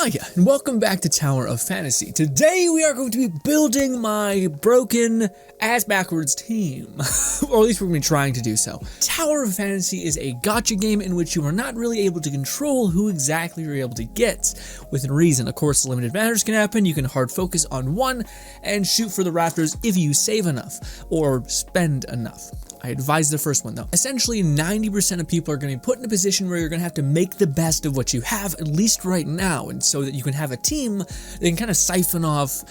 Hiya, and welcome back to Tower of Fantasy. Today we are going to be building my broken ass backwards team, or at least we're going to be trying to do so. Tower of Fantasy is a gacha game in which you are not really able to control who exactly you're able to get within reason. Of course, limited matters can happen. You can hard focus on one and shoot for the rafters if you save enough or spend enough. I advise the first one though. Essentially, 90% of people are going to be put in a position where you're going to have to make the best of what you have, at least right now, and so that you can have a team that can kind of siphon off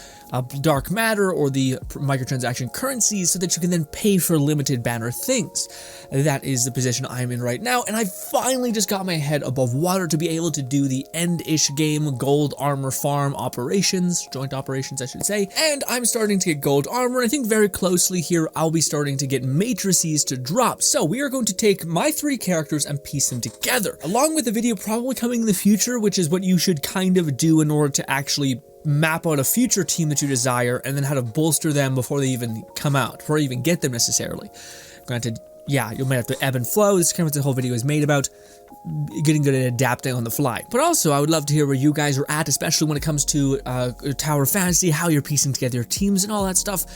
dark matter or the microtransaction currencies so that you can then pay for limited banner things. That is the position I'm in right now, and I finally just got my head above water to be able to do the end-ish game gold armor farm operations, joint operations I should say, and I'm starting to get gold armor, and I think very closely here I'll be starting to get matrices to drop. So we are going to take my three characters and piece them together, along with a video probably coming in the future, which is what you should kind of do in order to actually map out a future team that you desire and then how to bolster them before they even come out, before you even get them necessarily. Granted, yeah, you might have to ebb and flow. This is kind of what the whole video is made about, getting good at adapting on the fly. But also, I would love to hear where you guys are at, especially when it comes to Tower of Fantasy, how you're piecing together your teams and all that stuff.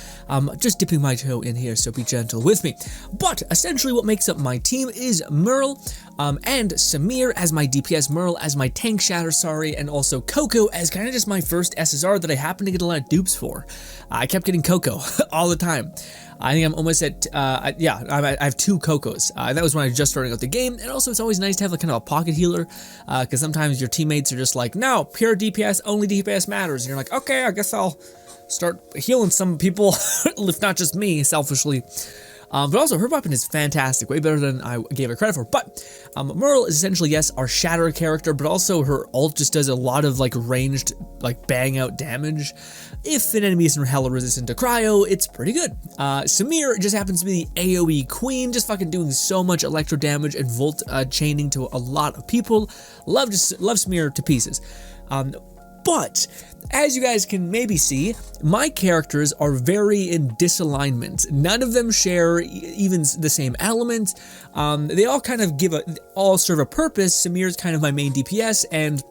Just dipping my toe in here, so be gentle with me. But essentially what makes up my team is Merle and Samir as my DPS, Merle as my tank shatter, and also Coco as kind of just my first SSR that I happen to get a lot of dupes for. I kept getting Coco all the time. I think I'm almost at, I have two Cocos. That was when I was just starting out the game, and also it's always nice to have like kind of a pocket healer, because sometimes your teammates are just like, no, pure DPS, only DPS matters, and you're like, okay, I guess I'll start healing some people, if not just me, selfishly. But also, her weapon is fantastic, way better than I gave her credit for. But Merle is essentially, yes, our shatter character, but also her ult just does a lot of like ranged, like bang out damage. If an enemy isn't hella resistant to cryo, it's pretty good. Samir just happens to be the AoE queen, just fucking doing so much electro damage and volt chaining to a lot of people. Love Samir to pieces. But as you guys can maybe see, my characters are very in disalignment. None of them share even the same element. They all kind of all serve a purpose. Samir is kind of my main DPS, and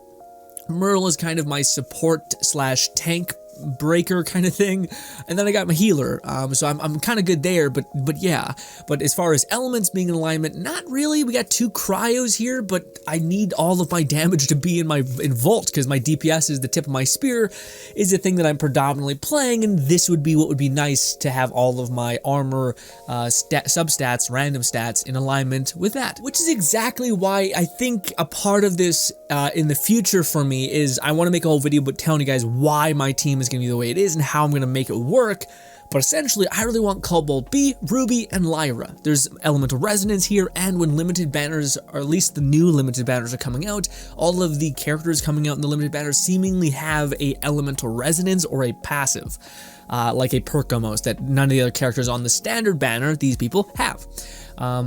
Merle is kind of my support slash tank breaker kind of thing, and then I got my healer, so I'm kind of good there, but yeah. But as far as elements being in alignment, not really. We got two cryos here, but I need all of my damage to be in Volt, because my DPS is the tip of my spear, is the thing that I'm predominantly playing, and this would be what would be nice to have all of my armor substats, random stats in alignment with that, which is exactly why I think a part of this in the future for me is I want to make a whole video but telling you guys why my team is going to be the way it is and how I'm going to make it work. But essentially, I really want Cobalt B, Ruby, and Lyra. There's elemental resonance here, and when limited banners, or at least the new limited banners are coming out, all of the characters coming out in the limited banners seemingly have a elemental resonance or a passive, like a perk almost, that none of the other characters on the standard banner, these people, have.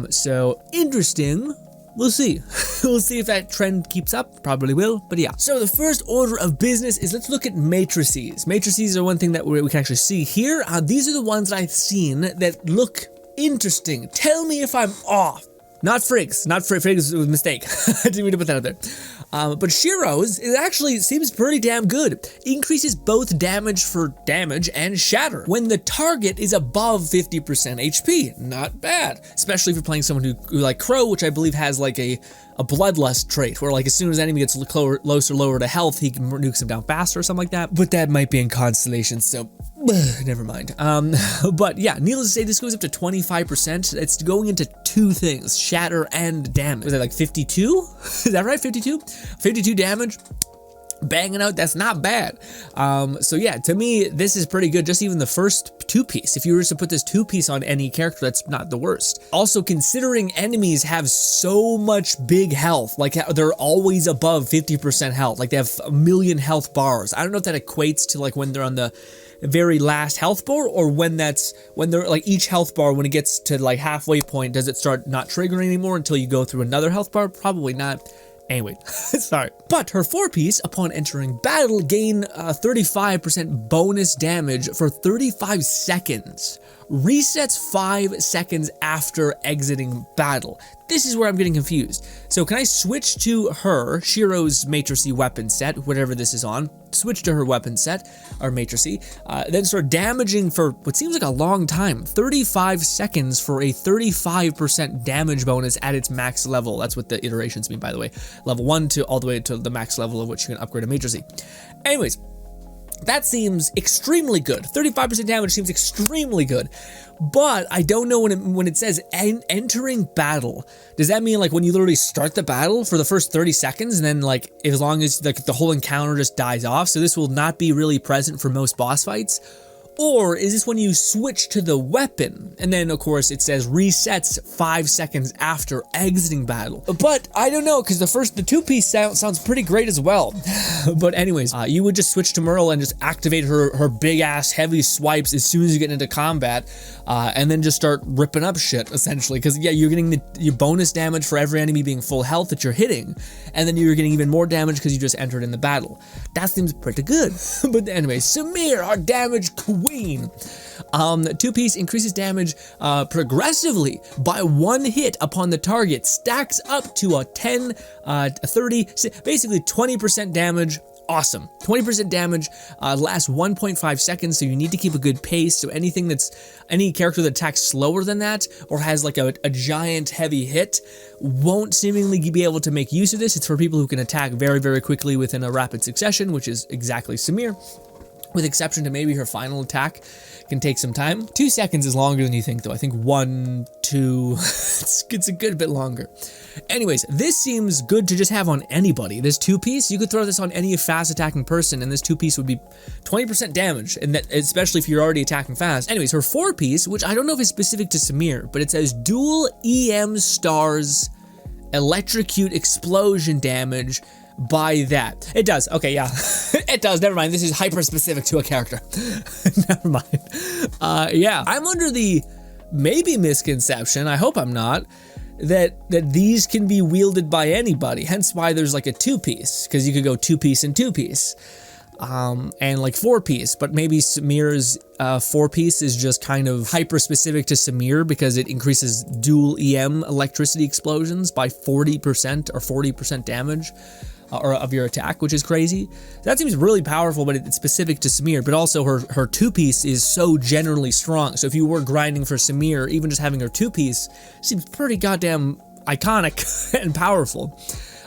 So, interesting. We'll see. We'll see if that trend keeps up. Probably will, but yeah. So the first order of business is let's look at matrices. Matrices are one thing that we can actually see here. These are the ones that I've seen that look interesting. Tell me if I'm off. Not Friggs. Friggs was a mistake. I didn't mean to put that out there. But Shiro's, it actually seems pretty damn good. Increases both damage for damage and shatter when the target is above 50% HP. Not bad. Especially if you're playing someone who like Crow, which I believe has like a bloodlust trait, where like as soon as enemy gets lower to health, he can nukes him down faster or something like that. But that might be in Constellation, so never mind. But yeah, needless to say, this goes up to 25%. It's going into two things, shatter and damage. Was that like 52? Is that right? 52? 52 damage? Banging out, that's not bad. So yeah, to me, this is pretty good. Just even the first two-piece. If you were to put this two-piece on any character, that's not the worst. Also, considering enemies have so much big health, like they're always above 50% health, like they have 1 million health bars. I don't know if that equates to like when they're on the very last health bar, or when they're like each health bar, when it gets to like halfway point, does it start not triggering anymore until you go through another health bar? Probably not. Anyway, sorry. But her 4-piece, upon entering battle, gain 35% bonus damage for 35 seconds. resets 5 seconds after exiting battle. This is where I'm getting confused. So can I switch to her, Shiro's Matrices weapon set, whatever this is on, switch to her weapon set, or Matrices, then start damaging for what seems like a long time, 35 seconds for a 35% damage bonus at its max level. That's what the iterations mean, by the way. Level 1 to all the way to the max level of which you can upgrade a Matrices. Anyways, that seems extremely good. 35% damage seems extremely good. But I don't know when it says entering battle. Does that mean like when you literally start the battle for the first 30 seconds and then like as long as like the whole encounter just dies off? So this will not be really present for most boss fights? Or is this when you switch to the weapon? And then, of course, it says resets 5 seconds after exiting battle. But I don't know, because the two-piece sounds pretty great as well. But anyways, you would just switch to Merle and just activate her big-ass heavy swipes as soon as you get into combat, and then just start ripping up shit, essentially. Because, yeah, you're getting your bonus damage for every enemy being full health that you're hitting, and then you're getting even more damage because you just entered in the battle. That seems pretty good. But anyway, Samir, our damage queen. Two-piece increases damage progressively by 1 hit upon the target, stacks up to a 10, 30, basically 20% damage. Awesome. 20% damage lasts 1.5 seconds, so you need to keep a good pace. So any character that attacks slower than that or has like a giant heavy hit won't seemingly be able to make use of this. It's for people who can attack very, very quickly within a rapid succession, which is exactly Samir. With exception to maybe her final attack can take some time. 2 seconds is longer than you think, though. I think 1, 2, it's a good bit longer. Anyways, this seems good to just have on anybody. This two-piece, you could throw this on any fast-attacking person, and this two-piece would be 20% damage, and that especially if you're already attacking fast. Anyways, her four-piece, which I don't know if it's specific to Samir, but it says dual EM stars electrocute explosion damage by that. It does. Okay, yeah. It does. Never mind. This is hyper-specific to a character. Never mind. Yeah. I'm under the maybe misconception, I hope I'm not, that these can be wielded by anybody. Hence why there's like a two-piece, because you could go two-piece and two-piece. And like four-piece, but maybe Samir's four-piece is just kind of hyper-specific to Samir because it increases dual EM electricity explosions by 40% or 40% damage or of your attack, which is crazy. That seems really powerful, but it's specific to Samir, but also her two-piece is so generally strong. So if you were grinding for Samir, even just having her two-piece seems pretty goddamn iconic and powerful.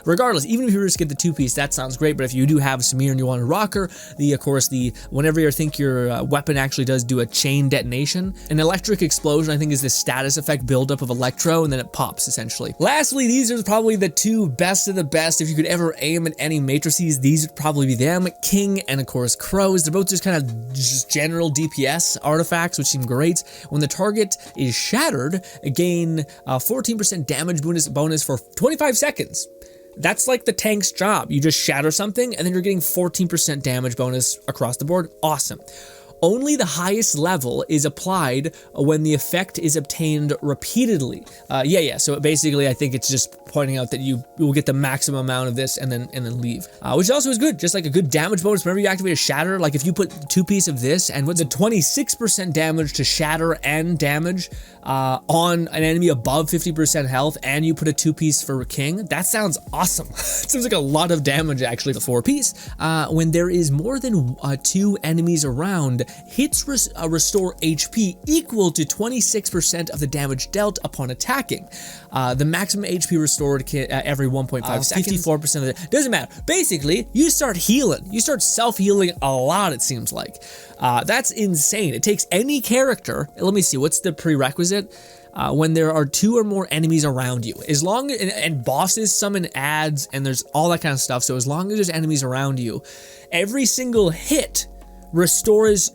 Regardless, even if you just get the two-piece, that sounds great, but if you do have Samir and you want to rock her, of course, whenever you think your weapon actually does do a chain detonation, an electric explosion, I think, is the status effect buildup of Electro, and then it pops, essentially. Lastly, these are probably the two best of the best. If you could ever aim at any Matrices, these would probably be them, King and, of course, Crows. They're both just kind of just general DPS artifacts, which seem great. When the target is shattered, gain 14% damage bonus for 25 seconds. That's like the tank's job. You just shatter something, and then you're getting 14% damage bonus across the board. Awesome. Only the highest level is applied when the effect is obtained repeatedly. Yeah. So basically, I think it's just pointing out that you will get the maximum amount of this and then leave, which also is good. Just like a good damage bonus whenever you activate a shatter. Like if you put two-piece of this and with the 26% damage to shatter and damage on an enemy above 50% health, and you put a two-piece for King, that sounds awesome. It seems like a lot of damage actually. The four-piece, when there is more than 2 enemies around, hits restore HP equal to 26% of the damage dealt upon attacking. The maximum HP restored every 1.5 seconds. 54% of it. Doesn't matter. Basically, you start healing. You start self-healing a lot, it seems like. That's insane. It takes any character. Let me see. What's the prerequisite? When there are 2 or more enemies around you. As long as, and bosses summon adds, and there's all that kind of stuff. So as long as there's enemies around you, every single hit restores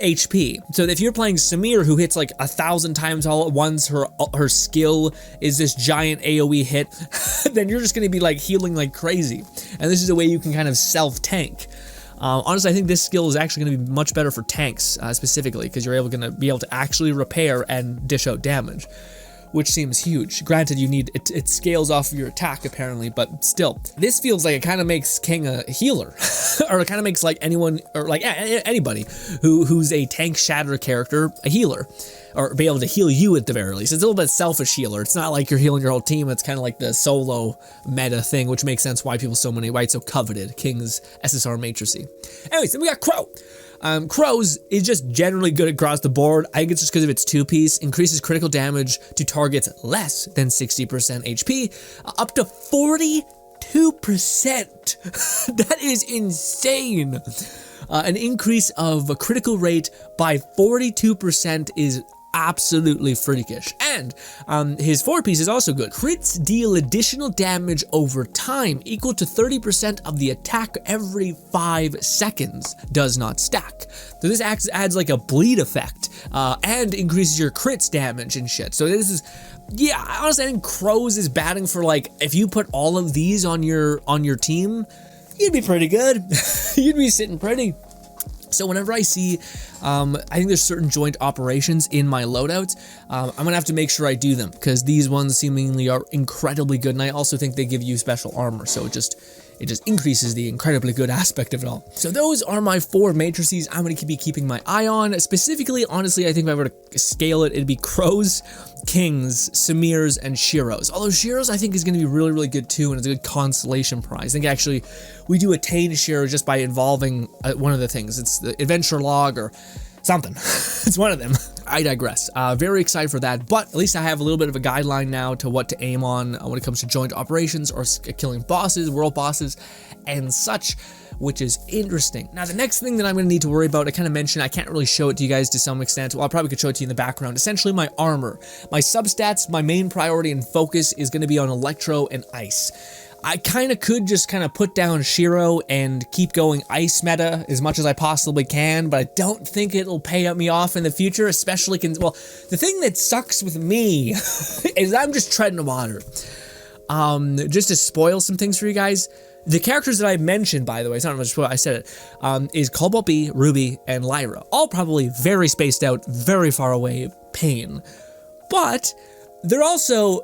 HP. So if you're playing Samir, who hits like 1,000 times all at once, her skill is this giant AoE hit, then you're just going to be like healing like crazy. And this is a way you can kind of self-tank. Honestly, I think this skill is actually going to be much better for tanks specifically, because you're going to be able to actually repair and dish out damage. which seems huge. Granted, you need it scales off of your attack apparently, but still, this feels like it kind of makes King a healer, or it kind of makes like anyone, or like anybody who's a tank shatter character a healer, or be able to heal you at the very least. It's a little bit selfish healer. It's not like you're healing your whole team. It's kind of like the solo meta thing, which makes sense why it's so coveted. King's SSR Matrices. Anyways, then we got Crow. Crow's is just generally good across the board. I think it's just because of its 2-piece, increases critical damage to targets less than 60% HP, up to 42%. That is insane. An increase of a critical rate by 42% is absolutely freakish. And his 4-piece is also good. Crits deal additional damage over time equal to 30% of the attack every 5 seconds. Does not stack. So this adds like a bleed effect and increases your crits damage and shit. So this is, yeah, honestly, I think Crow's is batting for like, if you put all of these on your team, you'd be pretty good. You'd be sitting pretty. So whenever I see, I think there's certain joint operations in my loadouts, I'm gonna have to make sure I do them, because these ones seemingly are incredibly good, and I also think they give you special armor, so it just increases the incredibly good aspect of it all. So those are my 4 matrices I'm gonna be keeping my eye on. Specifically, honestly, I think if I were to scale it, it'd be Crows, Kings, Samir's, and Shiro's. Although Shiro's I think is gonna be really, really good too, and it's a good consolation prize. I think actually we do attain Shiro just by involving one of the things. It's the adventure log or something. It's one of them. I digress. Very excited for that, but at least I have a little bit of a guideline now to what to aim on when it comes to joint operations or killing bosses, world bosses, and such, which is interesting. Now, the next thing that I'm going to need to worry about, I kind of mentioned, I can't really show it to you guys to some extent. Well, I probably could show it to you in the background. Essentially, my armor. My substats, my main priority and focus is going to be on Electro and Ice. I kind of could just kind of put down Shiro and keep going Ice meta as much as I possibly can, but I don't think it'll pay me off in the future, especially well, the thing that sucks with me is I'm just treading water. Just to spoil some things for you guys, the characters that I mentioned, by the way, it's not much I said it, is Cobalt B, Ruby, and Lyra. All probably very spaced out, very far away, pain. But they're also...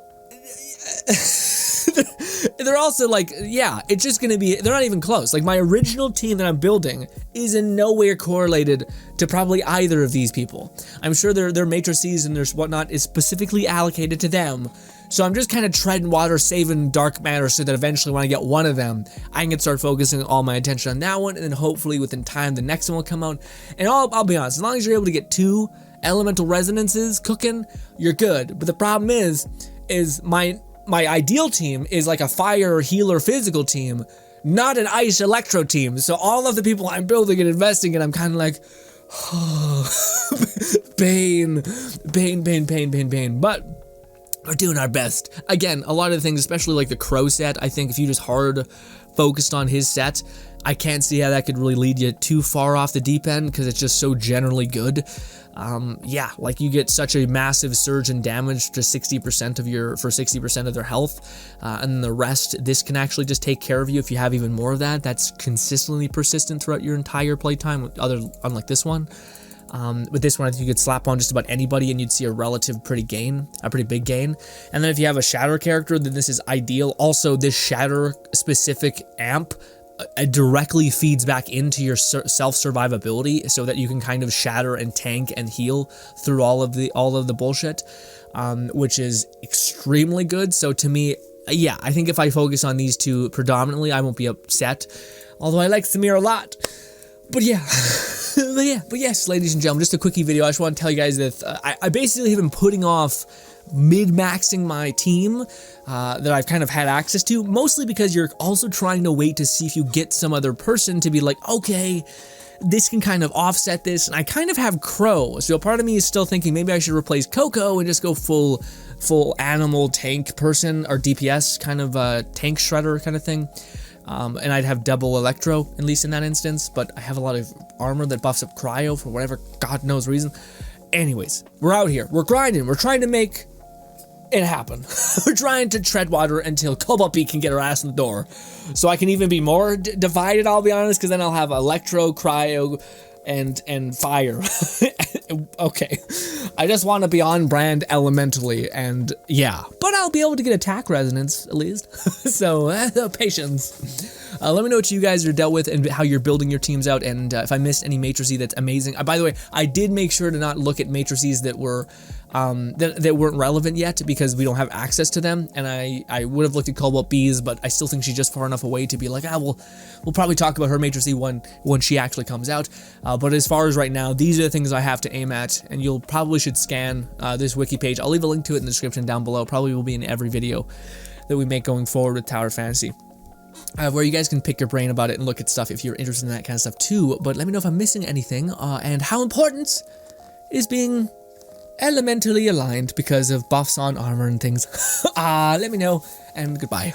they're also like, yeah, it's just gonna be, they're not even close. Like, my original team that I'm building is in no way correlated to probably either of these people. I'm sure their matrices and their whatnot is specifically allocated to them. So I'm just kind of treading water, saving dark matter, so that eventually when I get one of them, I can start focusing all my attention on that one, and then hopefully within time the next one will come out. And I'll be honest, as long as you're able to get 2 elemental resonances cooking, you're good. But the problem is my ideal team is like a fire healer physical team, not an ice electro team. So all of the people I'm building and investing in, I'm kind of like, oh, pain. But we're doing our best. Again, a lot of the things, especially like the Crow set, I think if you just hard focused on his set, I can't see how that could really lead you too far off the deep end, because it's just so generally good. Yeah, like you get such a massive surge in damage to 60% for 60% of their health, and the rest, this can actually just take care of you if you have even more of that. That's consistently persistent throughout your entire playtime, unlike this one. With this one, I think you could slap on just about anybody and you'd see a pretty big gain. And then if you have a Shatter character, then this is ideal. Also, this Shatter specific amp directly feeds back into your self-survivability, so that you can kind of shatter and tank and heal through all of the bullshit, which is extremely good. So to me, yeah, I think if I focus on these 2 predominantly, I won't be upset. Although I like Samir a lot. But yeah, but yes, ladies and gentlemen, just a quickie video. I just want to tell you guys that I basically have been putting off mid-maxing my team that I've kind of had access to, mostly because you're also trying to wait to see if you get some other person to be like, okay, this can kind of offset this, and I kind of have Crow, so part of me is still thinking maybe I should replace Coco and just go full animal tank person, or DPS kind of tank shredder kind of thing. And I'd have double Electro, at least in that instance, but I have a lot of armor that buffs up Cryo for whatever God knows reason. Anyways, we're out here, we're grinding, we're trying to make it happen. We're trying to tread water until Cobalt B can get her ass in the door. So I can even be more divided, I'll be honest, because then I'll have Electro, Cryo, and fire. Okay, I just want to be on brand elementally, and yeah, but I'll be able to get attack resonance at least. So patience. Let me know what you guys are dealt with and how you're building your teams out, and if I missed any matrices, that's amazing. By the way, I did make sure to not look at matrices that were that weren't relevant yet because we don't have access to them, and I would have looked at Cobalt Bees, but I still think she's just far enough away to be like, we'll probably talk about her matrices when she actually comes out. But as far as right now, these are the things I have to aim at, and you'll probably should scan this wiki page. I'll leave a link to it in the description down below. Probably will be in every video that we make going forward with Tower Fantasy. Where you guys can pick your brain about it and look at stuff if you're interested in that kind of stuff too. But let me know if I'm missing anything, and how important is being elementally aligned because of buffs on armor and things. Let me know, and goodbye.